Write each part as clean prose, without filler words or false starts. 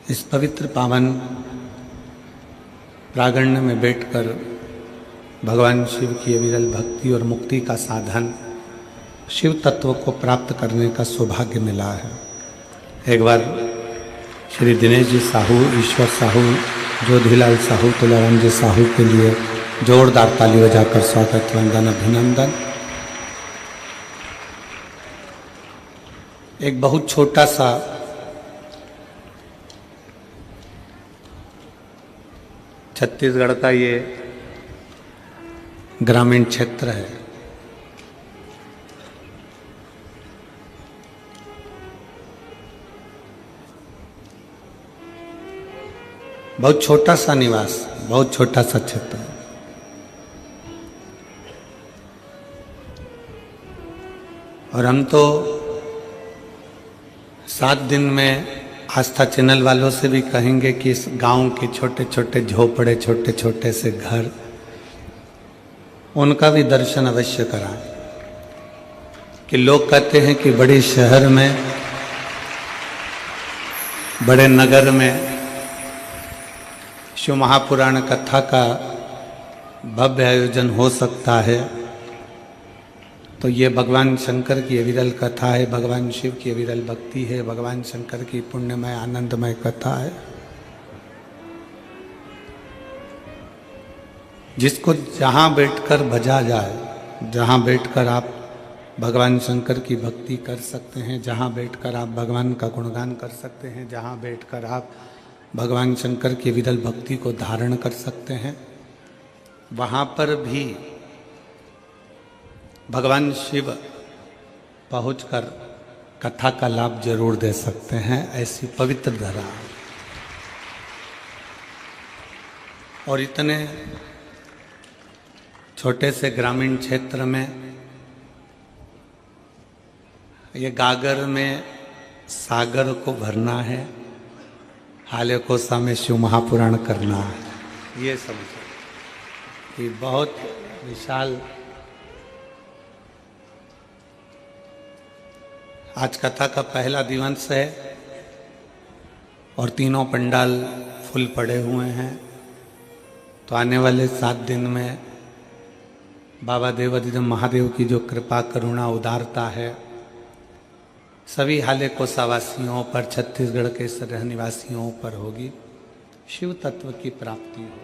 इस पवित्र पावन प्रांगण में बैठकर भगवान शिव की अविरल भक्ति और मुक्ति का साधन शिव तत्व को प्राप्त करने का सौभाग्य मिला है। एक बार श्री दिनेश जी साहू, ईश्वर साहू, ज्योतिलाल साहू, तुलाराम जी साहू के लिए जोरदार ताली बजाकर स्वागत, वंदन, अभिनंदन। एक बहुत छोटा सा छत्तीसगढ़ का ये ग्रामीण क्षेत्र है। बहुत छोटा सा निवास, बहुत छोटा सा क्षेत्र। और हम तो 7 दिन में आस्था चैनल वालों से भी कहेंगे कि इस गांव के छोटे छोटे झोपड़े, छोटे छोटे से घर, उनका भी दर्शन अवश्य कराएं। कि लोग कहते हैं कि बड़े शहर में, बड़े नगर में शिव महापुराण कथा का भव्य आयोजन हो सकता है, तो ये भगवान शंकर की अविरल कथा है, भगवान शिव की अविरल भक्ति है, भगवान शंकर की पुण्यमय आनंदमय कथा है, जिसको जहाँ बैठकर भजा जाए, जहाँ बैठकर आप भगवान शंकर की भक्ति कर सकते हैं, जहाँ बैठकर आप भगवान का गुणगान कर सकते हैं, जहाँ बैठकर आप भगवान शंकर की विरल भक्ति को धारण कर सकते हैं, वहाँ पर भी भगवान शिव पहुंचकर कथा का लाभ जरूर दे सकते हैं। ऐसी पवित्र धरा और इतने छोटे से ग्रामीण क्षेत्र में ये गागर में सागर को भरना है, हाले कोसा में शिव महापुराण करना है। ये समझो कि बहुत विशाल। आज कथा का पहला दिवस है और तीनों पंडाल फुल पड़े हुए हैं। तो आने वाले 7 दिन में बाबा देवाधिदेव महादेव की जो कृपा, करुणा, उदारता है, सभी हाले कोसावासियों पर, छत्तीसगढ़ के सरह निवासियों पर होगी। शिव तत्व की प्राप्ति हो।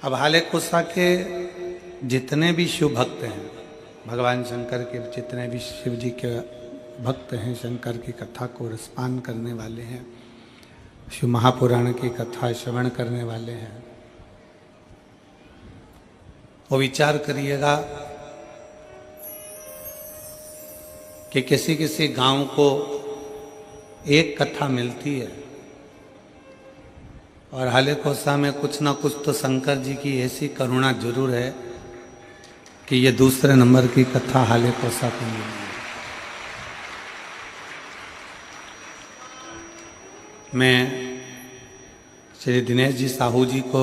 अब हाले कोसा के जितने भी शिव भक्त हैं, भगवान शंकर के जितने भी शिव जी के भक्त हैं, शंकर की कथा को रसपान करने वाले हैं, शिव महापुराण की कथा श्रवण करने वाले हैं, वो विचार करिएगा कि किसी किसी गांव को एक कथा मिलती है और हाले कोसा में कुछ ना कुछ तो शंकर जी की ऐसी करुणा जरूर है कि ये दूसरे नंबर की कथा हाले कोसा को मिली है। मैं श्री दिनेश जी साहू जी को,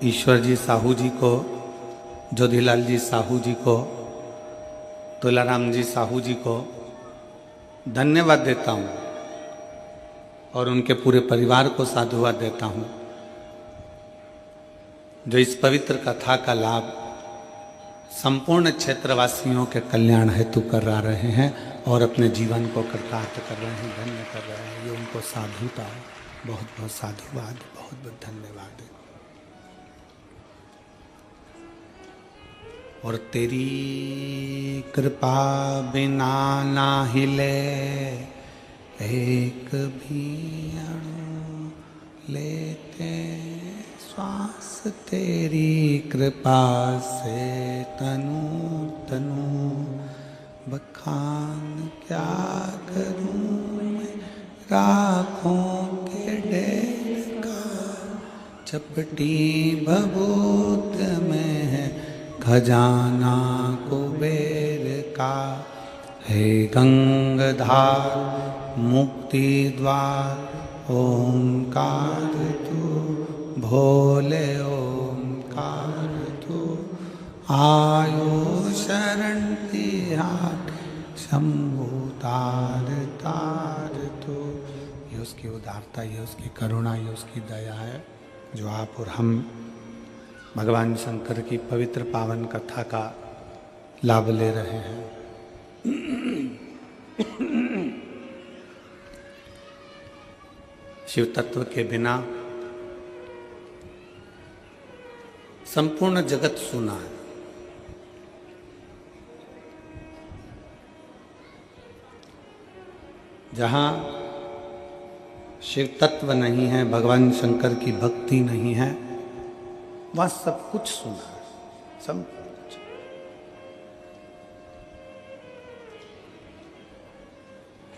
ईश्वर जी साहू जी को, ज्योतिलाल जी साहू जी को, तुलाराम जी साहू जी को धन्यवाद देता हूँ और उनके पूरे परिवार को साधुवाद देता हूँ, जो इस पवित्र कथा का लाभ संपूर्ण क्षेत्रवासियों के कल्याण हेतु करा रहे हैं और अपने जीवन को कृतार्थ कर रहे हैं, धन्य कर रहे हैं। ये उनको साधुता है। बहुत बहुत साधुवाद, बहुत बहुत धन्यवाद। और तेरी कृपा बिना ना हिले एक भी अणु लेते श्वास, तेरी कृपा से तनु तनु बखान क्या करूं मैं, राखों के ढेर का चपटी भभूत में है खजाना कुबेर का, हे गंगाधार मुक्ति द्वार ओंकार तू, भोले ओंकार तू, आयो शरण तिहार शंभु तार तार तो। ये उसकी उदारता, ये उसकी करुणा, ये उसकी दया है जो आप और हम भगवान शंकर की पवित्र पावन कथा का लाभ ले रहे हैं। शिव तत्व के बिना संपूर्ण जगत सूना है। जहां शिव तत्व नहीं है, भगवान शंकर की भक्ति नहीं है, वह सब कुछ सूना है, सब कुछ।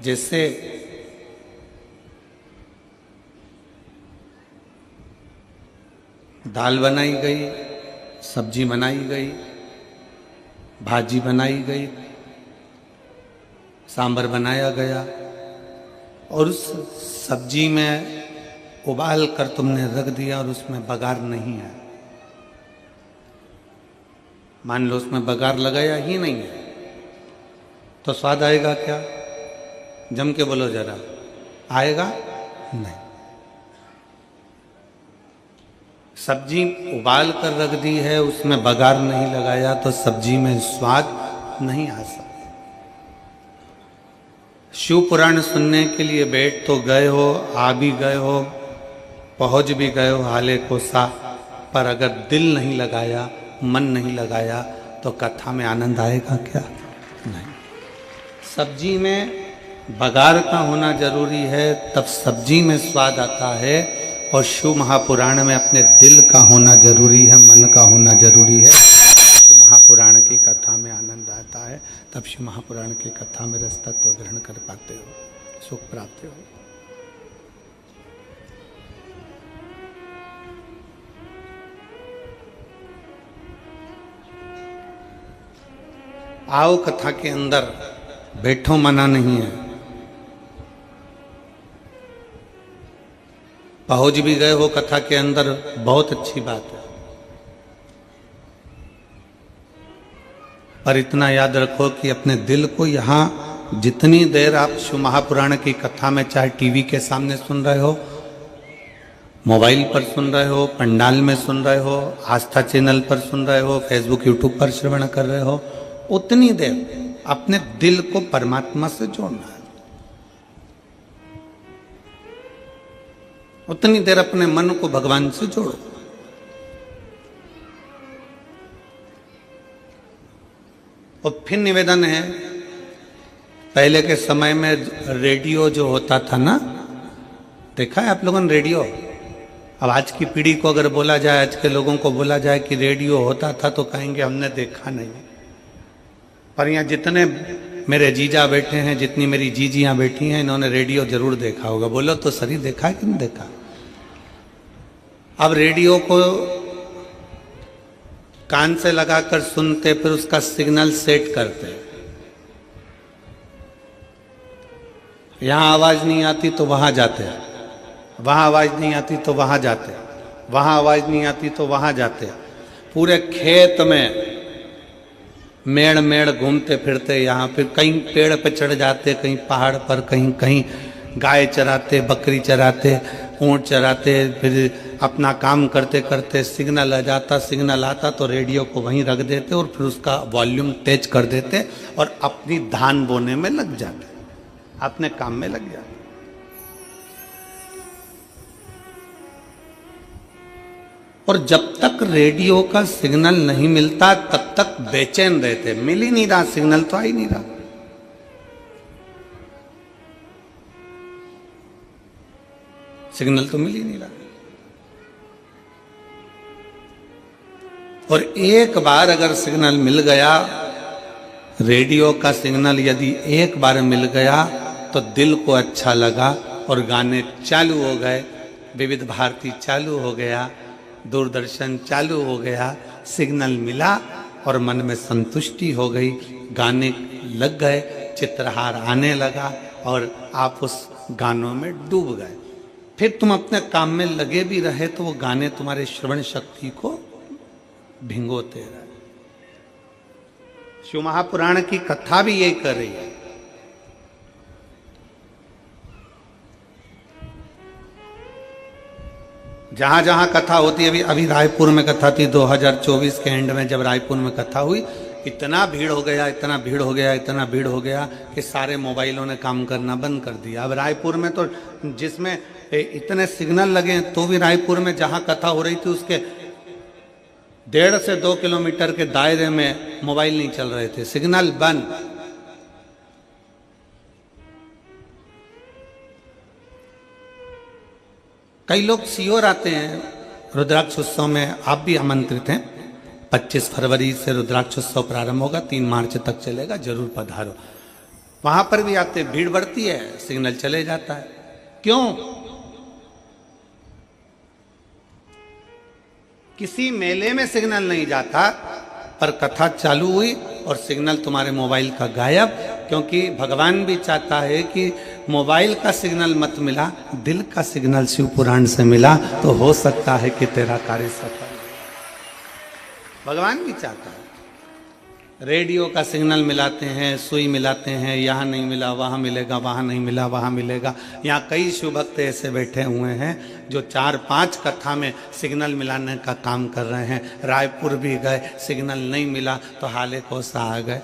जैसे दाल बनाई गई, सब्जी बनाई गई, भाजी बनाई गई, सांभर बनाया गया और उस सब्जी में उबाल कर तुमने रख दिया और उसमें बघार नहीं है। मान लो उसमें बघार लगाया ही नहीं है तो स्वाद आएगा क्या? जम के बोलो जरा, आएगा नहीं। सब्जी उबाल कर रख दी है, उसमें बघार नहीं लगाया तो सब्जी में स्वाद नहीं आ सकता। शिव पुराण सुनने के लिए बैठ तो गए हो, आ भी गए हो, पहुंच भी गए हो हाले को सा, पर अगर दिल नहीं लगाया, मन नहीं लगाया तो कथा में आनंद आएगा क्या? नहीं। सब्जी में बघार का होना जरूरी है, तब सब्जी में स्वाद आता है। और शिव महापुराण में अपने दिल का होना जरूरी है, मन का होना जरूरी है। शिव महापुराण की कथा में आनंद आता है, तब शिव महापुराण की कथा में रस तत्व ग्रहण कर पाते हो, सुख प्राप्त हो। आओ कथा के अंदर, बैठो मना नहीं है। पहुंच भी गए हो कथा के अंदर, बहुत अच्छी बात है, पर इतना याद रखो कि अपने दिल को यहां जितनी देर आप शिव महापुराण की कथा में, चाहे टीवी के सामने सुन रहे हो, मोबाइल पर सुन रहे हो, पंडाल में सुन रहे हो, आस्था चैनल पर सुन रहे हो, फेसबुक यूट्यूब पर श्रवण कर रहे हो, उतनी देर अपने दिल को परमात्मा से जोड़ना है। उतनी देर अपने मन को भगवान से जोड़ो। और फिर निवेदन है, पहले के समय में रेडियो जो होता था ना, देखा है आप लोगों ने रेडियो? अब आज की पीढ़ी को अगर बोला जाए, आज के लोगों को बोला जाए कि रेडियो होता था तो कहेंगे हमने देखा नहीं। पर यहाँ जितने मेरे जीजा बैठे हैं, जितनी मेरी जीजियां बैठी हैं, इन्होंने रेडियो जरूर देखा होगा। बोलो तो सही, देखा है कि नहीं देखा? अब रेडियो को कान से लगाकर सुनते, फिर उसका सिग्नल सेट करते। यहां आवाज नहीं आती तो वहां जाते, वहां आवाज नहीं आती तो वहां जाते, वहां आवाज नहीं आती तो वहां जाते। पूरे खेत में मेड़ मेड़ घूमते फिरते, यहाँ फिर कहीं पेड़ पे चढ़ जाते, कहीं पहाड़ पर, कहीं कहीं गाय चराते, बकरी चराते, ऊंट चराते, फिर अपना काम करते करते सिग्नल आ जाता, सिग्नल आता तो रेडियो को वहीं रख देते और फिर उसका वॉल्यूम तेज कर देते और अपनी धान बोने में लग जाते, अपने काम में लग जाते। और जब तक रेडियो का सिग्नल नहीं मिलता तब तक बेचैन रहते। मिल ही नहीं रहा सिग्नल, तो आ ही नहीं रहा। सिग्नल तो मिल ही नहीं रहा। और एक बार अगर सिग्नल मिल गया, रेडियो का सिग्नल यदि एक बार मिल गया तो दिल को अच्छा लगा और गाने चालू हो गए, विविध भारती चालू हो गया, दूरदर्शन चालू हो गया, सिग्नल मिला और मन में संतुष्टि हो गई, गाने लग गए, चित्रहार आने लगा और आप उस गानों में डूब गए। फिर तुम अपने काम में लगे भी रहे तो वो गाने तुम्हारे श्रवण शक्ति को भिंगोते रहे। शिव महापुराण की कथा भी यही कर रही है। जहां जहां कथा होती है, अभी अभी रायपुर में कथा थी 2024 के एंड में, जब रायपुर में कथा हुई, इतना भीड़ हो गया, इतना भीड़ हो गया, इतना भीड़ हो गया कि सारे मोबाइलों ने काम करना बंद कर दिया। अब रायपुर में तो जिसमें इतने सिग्नल लगे तो भी रायपुर में जहां कथा हो रही थी उसके 1.5 से 2 किलोमीटर के दायरे में मोबाइल नहीं चल रहे थे, सिग्नल बंद। कई लोग सीहोर आते हैं रुद्राक्ष उत्सव में, आप भी आमंत्रित हैं। 25 फरवरी से रुद्राक्ष उत्सव प्रारंभ होगा, 3 मार्च तक चलेगा, जरूर पधारो। वहां पर भी आते, भीड़ बढ़ती है, सिग्नल चले जाता है। क्यों? किसी मेले में सिग्नल नहीं जाता, पर कथा चालू हुई और सिग्नल तुम्हारे मोबाइल का गायब, क्योंकि भगवान भी चाहता है कि मोबाइल का सिग्नल मत मिला, दिल का सिग्नल शिव पुराण से मिला तो हो सकता है कि तेरा कार्य सफल। भगवान भी चाहता है। रेडियो का सिग्नल मिलाते हैं, सुई मिलाते हैं, यहाँ नहीं मिला वहाँ मिलेगा, वहाँ नहीं मिला वहाँ मिलेगा। यहाँ कई शिव भक्त ऐसे बैठे हुए हैं जो 4-5 कथा में सिग्नल मिलाने का काम कर रहे हैं। रायपुर भी गए, सिग्नल नहीं मिला तो हाले कोसा आ गए।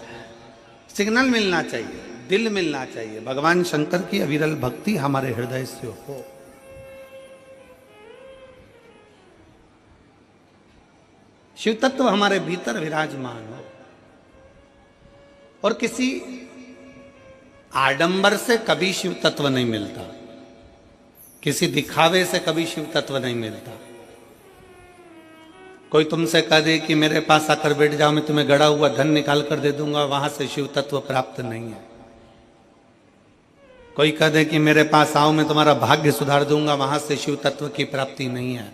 सिग्नल मिलना चाहिए, दिल मिलना चाहिए। भगवान शंकर की अविरल भक्ति हमारे हृदय से हो। शिव तत्व हमारे भीतर विराजमान हो, और किसी आडंबर से कभी शिव तत्व नहीं मिलता, किसी दिखावे से कभी शिव तत्व नहीं मिलता। कोई तुमसे कह दे कि मेरे पास आकर बैठ जाओ, मैं तुम्हें गड़ा हुआ धन निकाल कर दे दूंगा, वहां से शिव तत्व प्राप्त नहीं है। कोई कह दे कि मेरे पास आओ, मैं तुम्हारा भाग्य सुधार दूंगा, वहां से शिव तत्व की प्राप्ति नहीं है।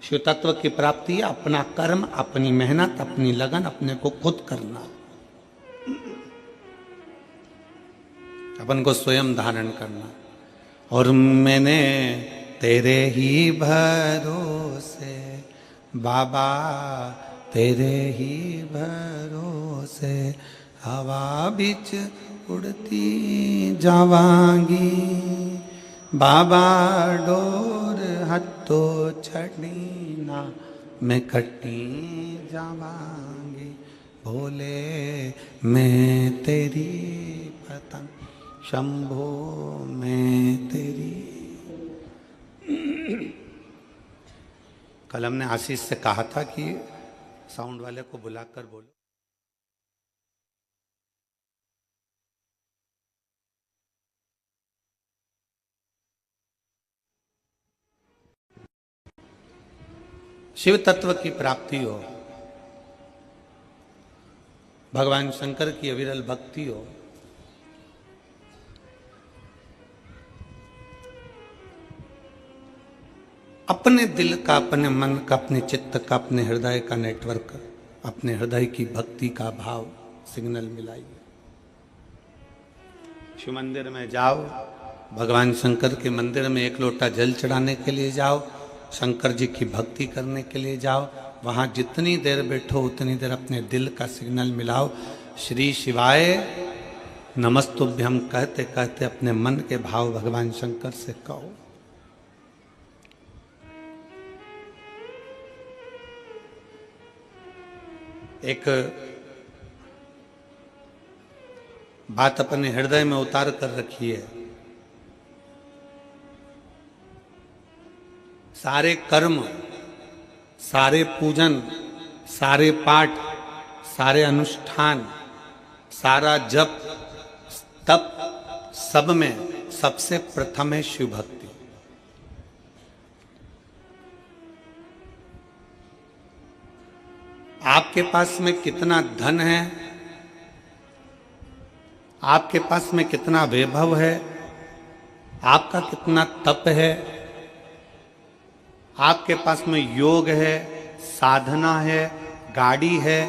शिव तत्व की प्राप्ति अपना कर्म, अपनी मेहनत, अपनी लगन, अपने को खुद करना, अपन को स्वयं धारण करना। और मैंने तेरे ही भरोसे बाबा, तेरे ही भरोसे हवा बिच उड़ती जावांगी, बाबा डोर हथो छड़ी ना मैं कटी जावांगी, भोले मैं तेरी पतंग, शंभो मैं तेरी। कल हमने आशीष से कहा था कि साउंड वाले को बुलाकर बोलो। शिव तत्व की प्राप्ति हो, भगवान शंकर की अविरल भक्ति हो, अपने दिल का, अपने मन का, अपने चित्त का, अपने हृदय का नेटवर्क, अपने हृदय की भक्ति का भाव सिग्नल मिलाइए। शिव मंदिर में जाओ, भगवान शंकर के मंदिर में 1 लोटा जल चढ़ाने के लिए जाओ, शंकर जी की भक्ति करने के लिए जाओ। वहाँ जितनी देर बैठो उतनी देर अपने दिल का सिग्नल मिलाओ। श्री शिवाय नमस्तुभ्यम कहते कहते अपने मन के भाव भगवान शंकर से कहो। एक बात अपने हृदय में उतार कर रखिए, सारे कर्म, सारे पूजन, सारे पाठ, सारे अनुष्ठान, सारा जप तप, सब में सबसे प्रथम है शिव भक्ति। आपके पास में कितना धन है, आपके पास में कितना वैभव है, आपका कितना तप है, आपके पास में योग है, साधना है, गाड़ी है,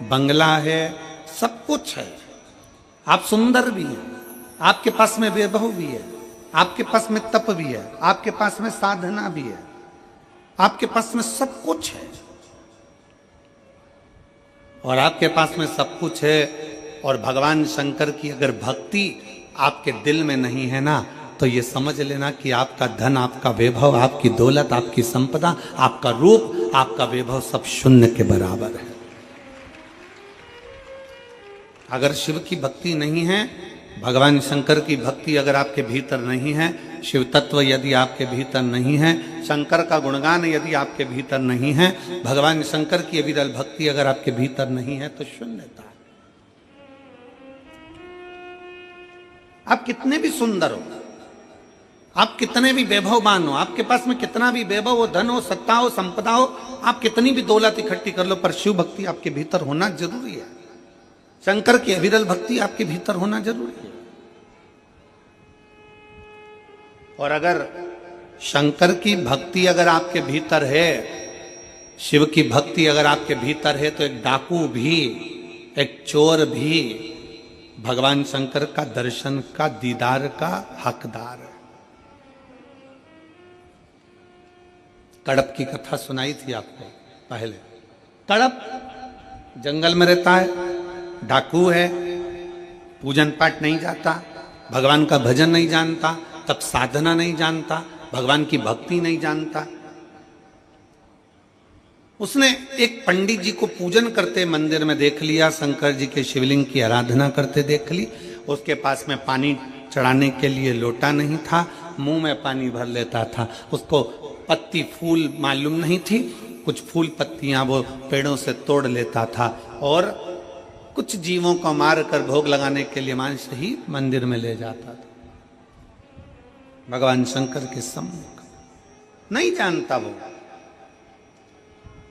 बंगला है, सब कुछ है, आप सुंदर भी हैं, आपके पास में वैभव भी है, आपके पास में तप भी है, आपके पास में साधना भी है, आपके पास में सब कुछ है, और आपके पास में सब कुछ है और भगवान शंकर की अगर भक्ति आपके दिल में नहीं है ना, तो ये समझ लेना कि आपका धन, आपका वैभव, आपकी दौलत, आपकी संपदा, आपका रूप, आपका वैभव सब शून्य के बराबर है। अगर शिव की भक्ति नहीं है, भगवान शंकर की भक्ति अगर आपके भीतर नहीं है, शिव तत्व यदि आपके भीतर नहीं है, शंकर का गुणगान यदि आपके भीतर नहीं है, भगवान शंकर की अविरल भक्ति अगर आपके भीतर नहीं है, तो शून्यता। आप कितने भी सुंदर हो, आप कितने भी वैभववान हो, आपके पास में कितना भी वैभव हो, धन हो, सत्ता हो, संपदा हो, आप कितनी भी दौलत इकट्ठी कर लो, पर शिव भक्ति आपके भीतर होना जरूरी है। शंकर की अविरल भक्ति आपके भीतर होना जरूरी है। और अगर शंकर की भक्ति अगर आपके भीतर है, शिव की भक्ति अगर आपके भीतर है, तो एक डाकू भी, एक चोर भी भगवान शंकर का दर्शन का, दीदार का हकदार है। कड़प की कथा सुनाई थी आपको पहले। कड़प जंगल में रहता है, डाकू है, पूजन पाठ नहीं जाता, भगवान का भजन नहीं जानता, तब साधना नहीं जानता, भगवान की भक्ति नहीं जानता। उसने एक पंडित जी को पूजन करते मंदिर में देख लिया, शंकर जी के शिवलिंग की आराधना करते देख ली। उसके पास में पानी चढ़ाने के लिए लोटा नहीं था, मुंह में पानी भर लेता था। उसको पत्ती फूल मालूम नहीं थी, कुछ फूल पत्तियां वो पेड़ों से तोड़ लेता था और कुछ जीवों को मार कर भोग लगाने के लिए मांस ही मंदिर में ले जाता था। भगवान शंकर के सम्मुख नहीं जानता वो,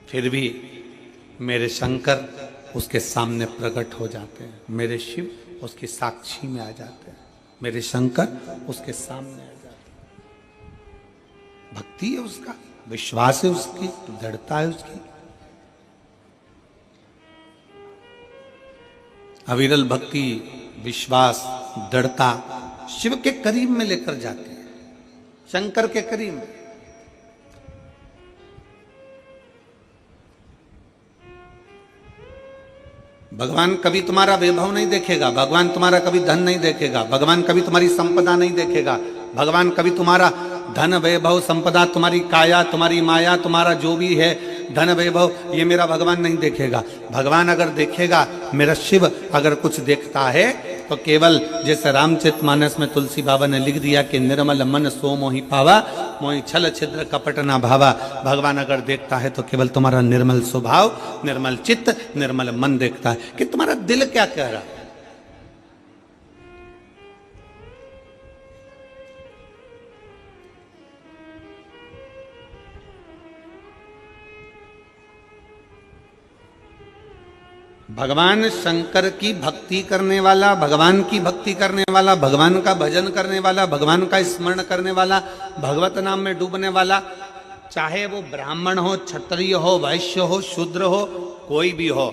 फिर भी मेरे शंकर उसके सामने प्रकट हो जाते हैं, मेरे शिव उसकी साक्षी में आ जाते हैं, मेरे शंकर उसके सामने आ जाते हैं। भक्ति है उसका, विश्वास है उसकी, दृढ़ता है उसकी। अविरल भक्ति, विश्वास, दृढ़ता शिव के करीब में लेकर जाते हैं, शंकर के करीब में। भगवान कभी तुम्हारा वैभव नहीं देखेगा, भगवान तुम्हारा कभी धन नहीं देखेगा, भगवान कभी तुम्हारी संपदा नहीं देखेगा, भगवान कभी तुम्हारा धन वैभव संपदा, तुम्हारी काया, तुम्हारी माया, तुम्हारा जो भी है धन वैभव, ये मेरा भगवान नहीं देखेगा। भगवान अगर देखेगा, मेरा शिव अगर कुछ देखता है, तो केवल जैसे रामचरितमानस में तुलसी बाबा ने लिख दिया कि निर्मल मन सो मोहि पावा, मोहि छल छिद्र कपट ना भावा। भगवान अगर देखता है तो केवल तुम्हारा निर्मल स्वभाव, निर्मल चित्त, निर्मल मन देखता है कि तुम्हारा दिल क्या कह रहा है। भगवान शंकर की भक्ति करने वाला, भगवान की भक्ति करने वाला, भगवान का भजन करने वाला, भगवान का स्मरण करने वाला, भगवत नाम में डूबने वाला, चाहे वो ब्राह्मण हो, क्षत्रिय हो, वैश्य हो, शूद्र हो, कोई भी हो,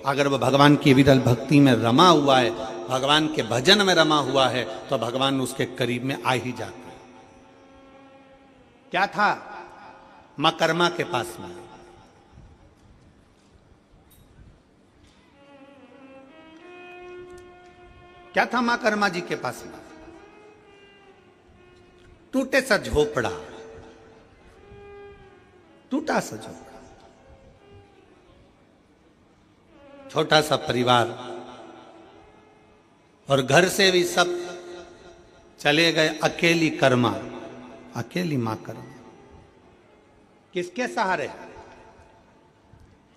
अगर वो भगवान की विरल भक्ति में रमा हुआ है, भगवान के भजन में रमा हुआ है, तो भगवान उसके करीब में आ ही जाते हैं। क्या था मकरमा के पास में, क्या था मां कर्मा जी के पास में? टूटे सा झोपड़ा, टूटा सा झोपड़ा, छोटा सा परिवार, और घर से भी सब चले गए, अकेली कर्मा, अकेली मां कर्मा। किसके सहारे?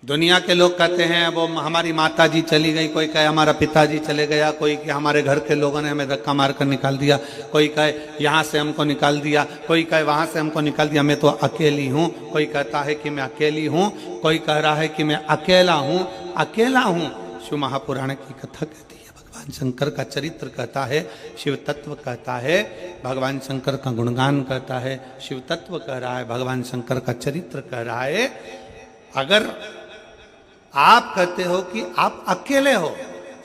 दुनिया के लोग कहते हैं वो हमारी माता जी चली गई, कोई कहे हमारा पिताजी चले गया, कोई कहे हमारे घर के लोगों ने हमें धक्का मारकर निकाल दिया, कोई कहे यहाँ से हमको निकाल दिया, कोई कहे वहाँ से हमको निकाल दिया, मैं तो अकेली हूँ। कोई कहता है कि मैं अकेली हूँ, कोई कह रहा है कि मैं अकेला हूँ, अकेला हूँ। शिव महापुराण की कथा कहती है, भगवान शंकर का चरित्र कहता है, शिव तत्व कहता है, भगवान शंकर का गुणगान कहता है, शिव तत्व कह रहा है, भगवान शंकर का चरित्र कह रहा है। अगर आप कहते हो कि आप अकेले हो,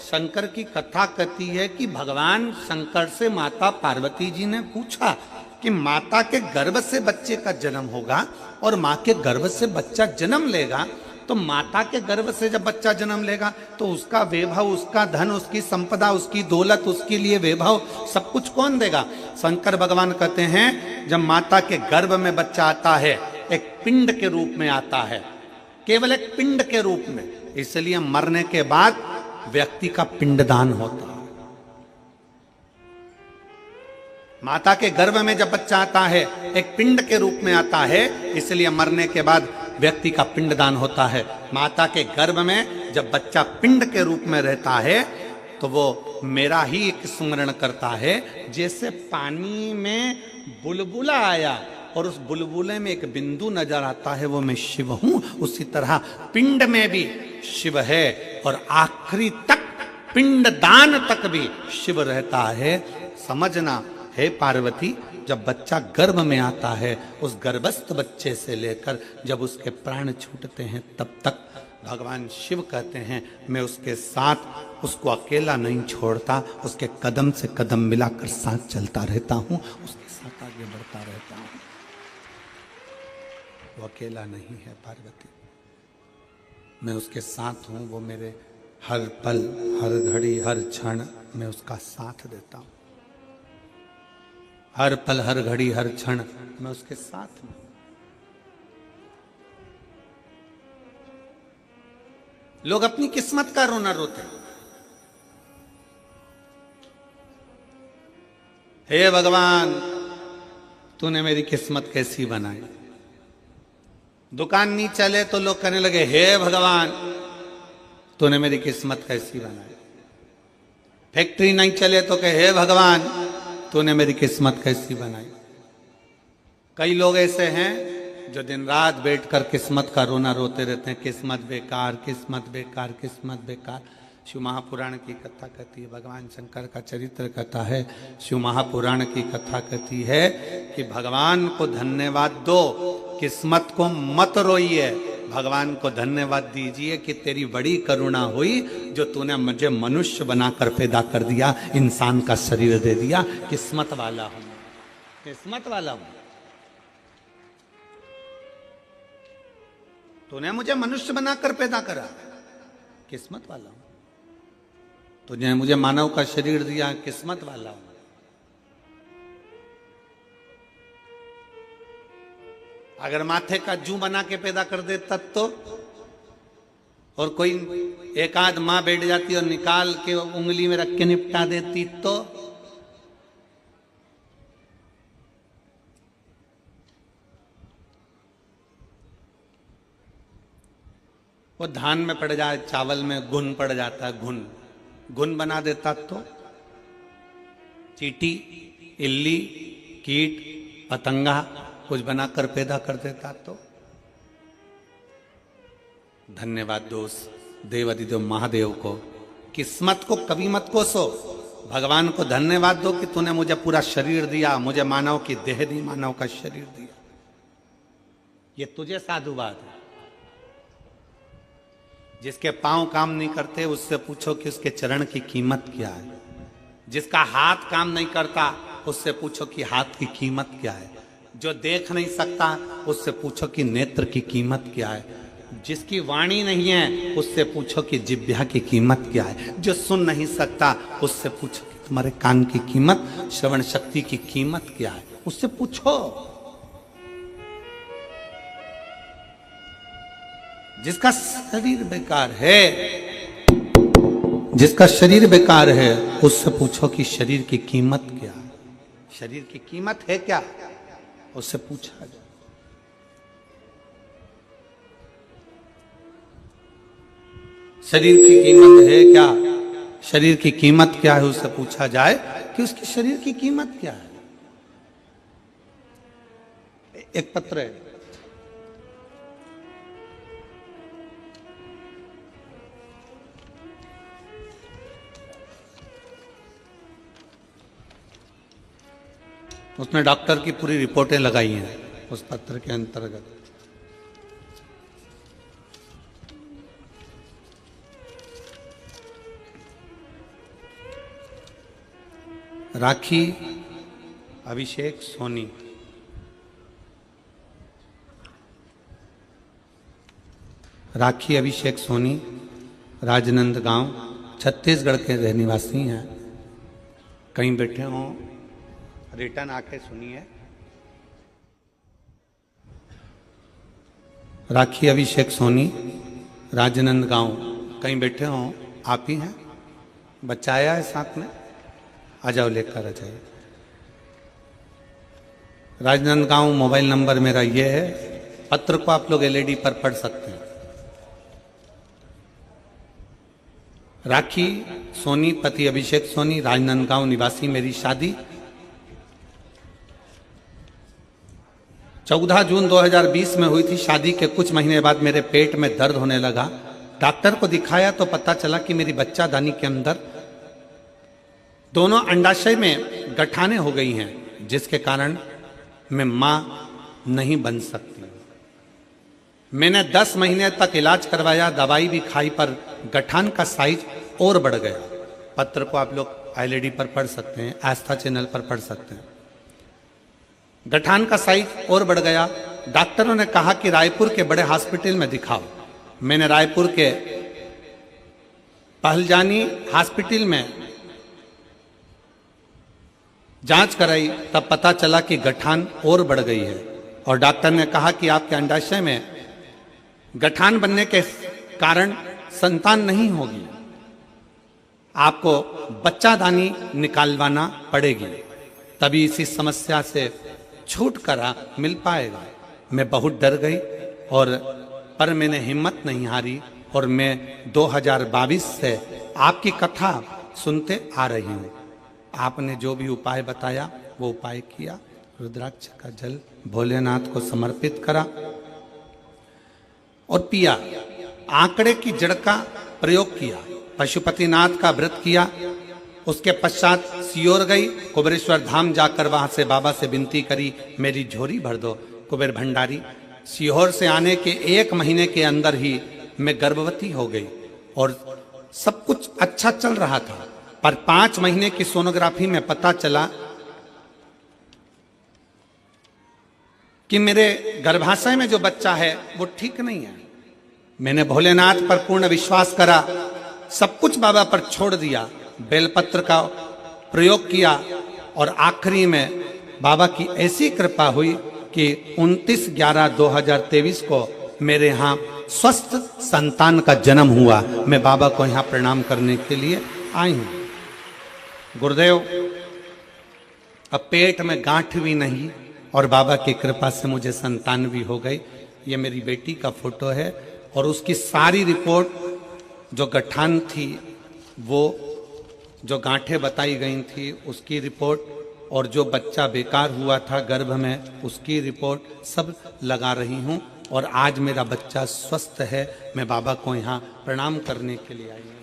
शंकर की कथा कहती है कि भगवान शंकर से माता पार्वती जी ने पूछा कि माता के गर्भ से बच्चे का जन्म होगा और माँ के गर्भ से बच्चा जन्म लेगा, तो माता के गर्भ से जब बच्चा जन्म लेगा तो उसका वैभव, उसका धन, उसकी संपदा, उसकी दौलत, उसके लिए वैभव सब कुछ कौन देगा? शंकर भगवान कहते हैं जब माता के गर्भ में बच्चा आता है एक पिंड के रूप में आता है, केवल एक पिंड के रूप में, इसलिए मरने के बाद व्यक्ति का पिंडदान होता है। माता के गर्भ में जब बच्चा आता है एक पिंड के रूप में आता है, इसलिए मरने के बाद व्यक्ति का पिंडदान होता है। माता के गर्भ में जब बच्चा पिंड के रूप में रहता है तो वो मेरा ही एक स्मरण करता है। जैसे पानी में बुलबुला आया और उस बुलबुले में एक बिंदु नजर आता है, वो मैं शिव हूं, उसी तरह पिंड में भी शिव है और आखिरी तक पिंडदान तक भी शिव रहता है। समझना हे पार्वती, जब बच्चा गर्भ में आता है उस गर्भस्थ बच्चे से लेकर जब उसके प्राण छूटते हैं तब तक भगवान शिव कहते हैं मैं उसके साथ, उसको अकेला नहीं छोड़ता, उसके कदम से कदम मिलाकर साथ चलता रहता हूं, उसके साथ आगे बढ़ता रहता हूं। वो अकेला नहीं है पार्वती, मैं उसके साथ हूं। वो मेरे हर पल, हर घड़ी, हर क्षण मैं उसका साथ देता हूं। हर पल, हर घड़ी, हर क्षण मैं उसके साथ हूं। लोग अपनी किस्मत का रोना रोते हैं। हे भगवान, तूने मेरी किस्मत कैसी बनाई। दुकान नहीं चले तो लोग कहने लगे हे भगवान, तूने मेरी किस्मत कैसी बनाई। फैक्ट्री नहीं चले तो कहे हे भगवान, तूने मेरी किस्मत कैसी बनाई। कई लोग ऐसे हैं जो दिन रात बैठकर किस्मत का रोना रोते रहते हैं, किस्मत बेकार, किस्मत बेकार, किस्मत बेकार। शिव महापुराण की कथा कहती है, भगवान शंकर का चरित्र कथा है, शिव महापुराण की कथा कहती है कि भगवान को धन्यवाद दो, किस्मत को मत रोइए। भगवान को धन्यवाद दीजिए कि तेरी बड़ी करुणा हुई जो तूने मुझे मनुष्य बनाकर पैदा कर दिया, इंसान का शरीर दे दिया। किस्मत वाला हूं, किस्मत वाला हूं। तूने मुझे मनुष्य बनाकर पैदा करा, किस्मत वाला हूं। तुझे मुझे मानव का शरीर दिया, किस्मत वाला हूं। अगर माथे का जू बना के पैदा कर दे तब तो, और कोई एक आध मां बैठ जाती और निकाल के उंगली में रख के निपटा देती तो, वो धान में पड़ जाए, चावल में घुन पड़ जाता है, घुन बना देता तो, चींटी, इल्ली, कीट, पतंगा कुछ बनाकर पैदा कर देता तो। धन्यवाद दोस्त देवादिदेव महादेव को, किस्मत को कभी मत कोसो, भगवान को धन्यवाद दो कि तूने मुझे पूरा शरीर दिया, मुझे मानव की देह दी, मानव का शरीर दिया। ये तुझे साधुवाद है। जिसके पांव काम नहीं करते उससे पूछो कि उसके चरण की कीमत क्या है। जिसका हाथ काम नहीं करता उससे पूछो कि हाथ की कीमत क्या है। जो देख नहीं सकता उससे पूछो कि नेत्र की कीमत क्या है। जिसकी वाणी नहीं है उससे पूछो कि जिह्वा की कीमत क्या है। जो सुन नहीं सकता उससे पूछो कि तुम्हारे कान की कीमत, श्रवण शक्ति की कीमत क्या है, उससे पूछो। जिसका शरीर बेकार है, जिसका शरीर बेकार है उससे पूछो कि शरीर की कीमत क्या है। शरीर की कीमत है क्या, उससे पूछा जाए। शरीर की कीमत है क्या, शरीर की कीमत क्या है, उससे पूछा जाए कि उसके शरीर की कीमत क्या है। एक पत्र है, उसने डॉक्टर की पूरी रिपोर्टें लगाई हैं उस पत्र के अंतर्गत। राखी अभिषेक सोनी, राखी अभिषेक सोनी राजनांदगांव छत्तीसगढ़ के रहनिवासी हैं। कहीं बैठे हों रिटर्न आके सुनिए। राखी अभिषेक सोनी राजनांदगांव कहीं बैठे हों, आप ही हैं? बच्चा आया है साथ में, आ जाओ लेकर आ जाइए। राजनांदगांव मोबाइल नंबर मेरा ये है। पत्र को आप लोग एलईडी पर पढ़ सकते हैं। राखी सोनी पति अभिषेक सोनी राजनांदगांव निवासी। मेरी शादी 14 जून 2020 में हुई थी। शादी के कुछ महीने बाद मेरे पेट में दर्द होने लगा। डॉक्टर को दिखाया तो पता चला कि मेरी बच्चादानी के अंदर दोनों अंडाशय में गठाने हो गई हैं, जिसके कारण मैं मां नहीं बन सकती। मैंने 10 महीने तक इलाज करवाया, दवाई भी खाई, पर गठान का साइज और बढ़ गया। पत्र को आप लोग एलईडी पर पढ़ सकते हैं, आस्था चैनल पर पढ़ सकते हैं। गठान का साइज और बढ़ गया। डॉक्टरों ने कहा कि रायपुर के बड़े हॉस्पिटल में दिखाओ। मैंने रायपुर के पहलजानी हॉस्पिटल में जांच कराई, तब पता चला कि गठान और बढ़ गई है और डॉक्टर ने कहा कि आपके अंडाशय में गठान बनने के कारण संतान नहीं होगी, आपको बच्चादानी निकालवाना पड़ेगी, तभी इसी समस्या से छुटकारा मिल पाएगा। मैं बहुत डर गई पर मैंने हिम्मत नहीं हारी और मैं 2022 से आपकी कथा सुनते आ रही हूँ। आपने जो भी उपाय बताया वो उपाय किया। रुद्राक्ष का जल भोलेनाथ को समर्पित करा और पिया। आंकड़े की जड़ का प्रयोग किया। पशुपतिनाथ का व्रत किया। उसके पश्चात सियोर गई, कुबेरेश्वर धाम जाकर वहां से बाबा से विनती करी, मेरी झोली भर दो। कुबेर भंडारी। सीहोर से आने के 1 महीने के अंदर ही मैं गर्भवती हो गई और सब कुछ अच्छा चल रहा था, पर 5 महीने की सोनोग्राफी में पता चला कि मेरे गर्भाशय में जो बच्चा है वो ठीक नहीं है। मैंने भोलेनाथ पर पूर्ण विश्वास करा, सब कुछ बाबा पर छोड़ दिया, बेलपत्र का प्रयोग किया और आखिरी में बाबा की ऐसी कृपा हुई कि 29/11/2023 को मेरे यहाँ स्वस्थ संतान का जन्म हुआ। मैं बाबा को यहाँ प्रणाम करने के लिए आई हूँ। गुरुदेव, अब पेट में गांठ भी नहीं और बाबा की कृपा से मुझे संतान भी हो गई। ये मेरी बेटी का फोटो है और उसकी सारी रिपोर्ट जो गठान थी, वो जो गांठें बताई गई थी उसकी रिपोर्ट और जो बच्चा बेकार हुआ था गर्भ में उसकी रिपोर्ट सब लगा रही हूँ और आज मेरा बच्चा स्वस्थ है। मैं बाबा को यहाँ प्रणाम करने के लिए आई हूँ।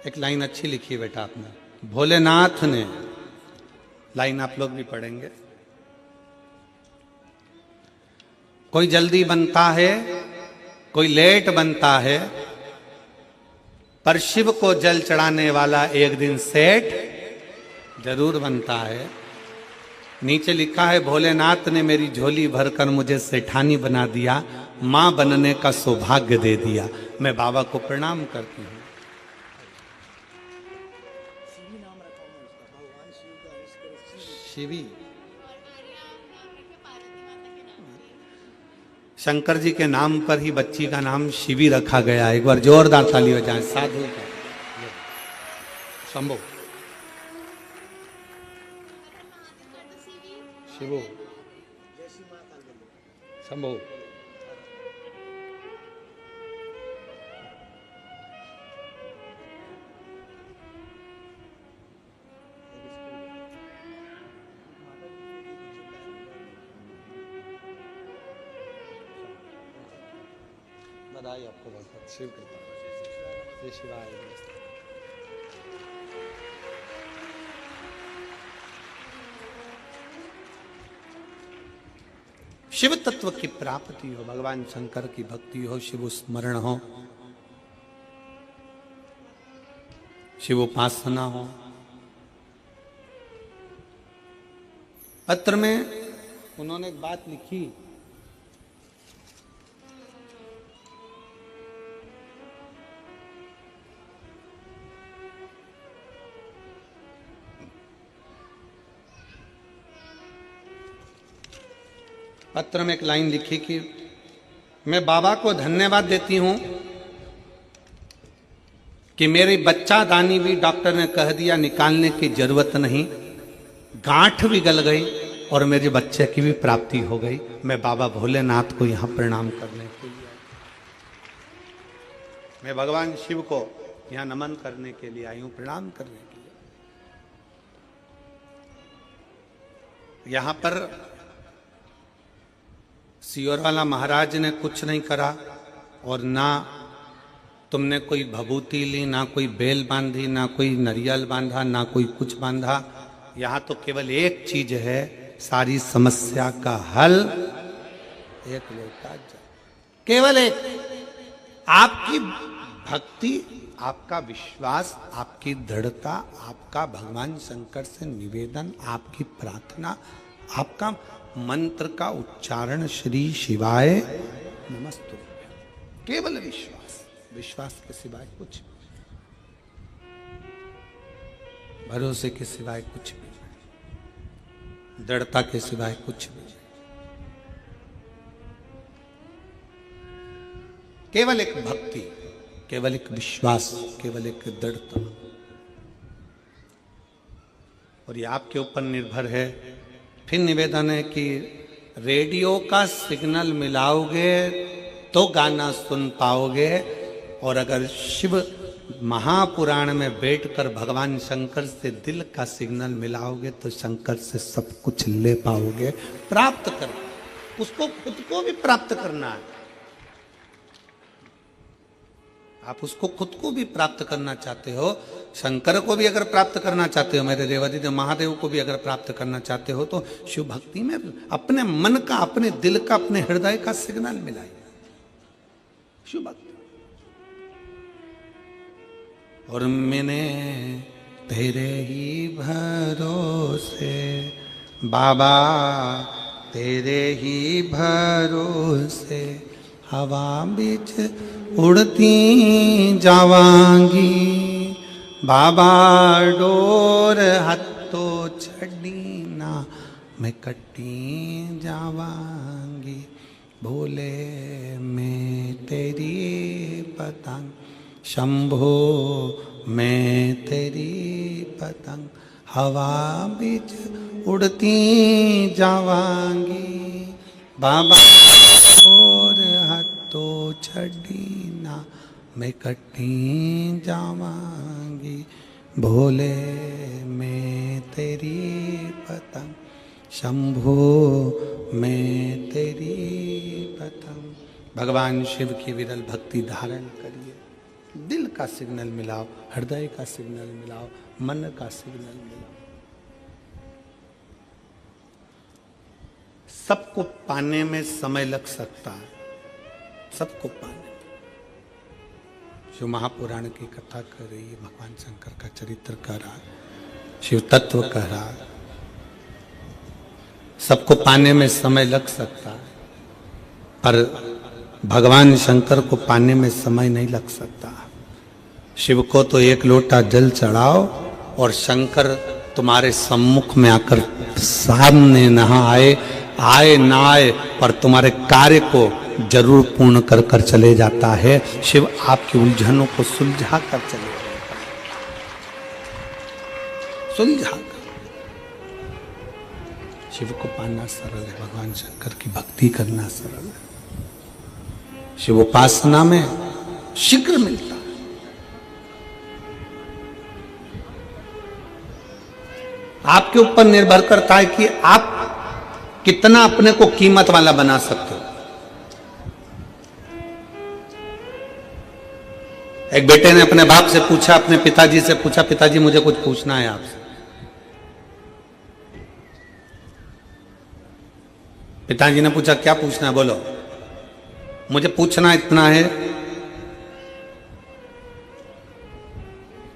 एक लाइन अच्छी लिखी है बेटा आपने। भोलेनाथ ने, लाइन आप लोग भी पढ़ेंगे। कोई जल्दी बनता है, कोई लेट बनता है, पर शिव को जल चढ़ाने वाला एक दिन सेठ जरूर बनता है। नीचे लिखा है, भोलेनाथ ने मेरी झोली भरकर मुझे सेठानी बना दिया, मां बनने का सौभाग्य दे दिया। मैं बाबा को प्रणाम करती हूँ। शिवी, शंकर जी के नाम पर ही बच्ची का नाम शिवी रखा गया। एक बार जोरदार ताली बजाएं। साधु का शंभो, शिवो, शंभो। बधाई आपको बहुत बहुत। शिव कृपा। जय शिवाय। शिव तत्व की प्राप्ति हो, भगवान शंकर की भक्ति हो, शिव स्मरण हो, शिव उपासना हो। पत्र में उन्होंने एक बात लिखी, पत्र में एक लाइन लिखी कि मैं बाबा को धन्यवाद देती हूं कि मेरी बच्चा दानी भी डॉक्टर ने कह दिया निकालने की जरूरत नहीं, गांठ भी गल गई और मेरे बच्चे की भी प्राप्ति हो गई। मैं बाबा भोलेनाथ को यहां प्रणाम करने के लिए, मैं भगवान शिव को यहां नमन करने के लिए आई हूं, प्रणाम करने के लिए। यहां पर सियोरवाला महाराज ने कुछ नहीं करा और ना तुमने कोई भभूति ली, ना कोई बेल बांधी, ना कोई नरियल बांधा, ना कोई कुछ बांधा। यहां तो केवल एक चीज है, सारी समस्या का हल, एक लोटा जल, केवल एक। आपकी भक्ति, आपका विश्वास, आपकी दृढ़ता, आपका भगवान शंकर से निवेदन, आपकी प्रार्थना, आपका मंत्र का उच्चारण श्री शिवाय नमस्तु, केवल विश्वास, विश्वास के सिवाय कुछ नहीं, भरोसे के सिवाय कुछ भी नहीं, दृढ़ता के सिवाय कुछ भी नहीं, केवल एक भक्ति, केवल एक विश्वास, केवल एक दृढ़ता। और ये आपके ऊपर निर्भर है। फिर निवेदन है कि रेडियो का सिग्नल मिलाओगे तो गाना सुन पाओगे, और अगर शिव महापुराण में बैठकर भगवान शंकर से दिल का सिग्नल मिलाओगे तो शंकर से सब कुछ ले पाओगे, प्राप्त कर, उसको खुद को भी प्राप्त करना है। आप उसको खुद को भी प्राप्त करना चाहते हो, शंकर को भी अगर प्राप्त करना चाहते हो, मेरे देवादिदेव महादेव को भी अगर प्राप्त करना चाहते हो, तो शिव भक्ति में अपने मन का, अपने दिल का, अपने हृदय का सिग्नल मिलाइए, शिव भक्ति। और मैंने तेरे ही भरोसे बाबा, तेरे ही भरोसे हवा बीच उड़ती जावांगी, बाबा डोर हथो छड़ी ना मैं कटी जावांगी, भोले मैं तेरी पतंग, शंभो मैं तेरी पतंग, हवा बीच उड़ती जावांगी, बाबा और हथो छड़ी ना मैं कटी जावांगी, भोले मैं तेरी पतंग, शंभो मैं तेरी पतंग। भगवान शिव की विरल भक्ति धारण करिए, दिल का सिग्नल मिलाओ, हृदय का सिग्नल मिलाओ, मन का सिग्नल मिलाओ। सबको पाने में समय लग सकता है, सबको पाने में। शिव महापुराण की कथा कर रही है, भगवान शंकर का चरित्र कर रहा है, शिव तत्व कह रहा है, सबको पाने में समय लग सकता है, पर भगवान शंकर को पाने में समय नहीं लग सकता। शिव को तो एक लोटा जल चढ़ाओ और शंकर तुम्हारे सम्मुख में आकर सामने नहा आए, आए ना आए, पर तुम्हारे कार्य को जरूर पूर्ण कर कर चले जाता है। शिव आपकी उलझनों को सुलझा कर चले जाता है, सुलझा कर। शिव को पाना सरल है, भगवान शंकर की भक्ति करना सरल है। शिव उपासना में शीघ्र मिलता है। आपके ऊपर निर्भर करता है कि आप कितना अपने को कीमत वाला बना सकते हो। एक बेटे ने अपने बाप से पूछा, अपने पिताजी से पूछा, पिताजी मुझे कुछ पूछना है आपसे। पिताजी ने पूछा, क्या पूछना है, बोलो। मुझे पूछना इतना है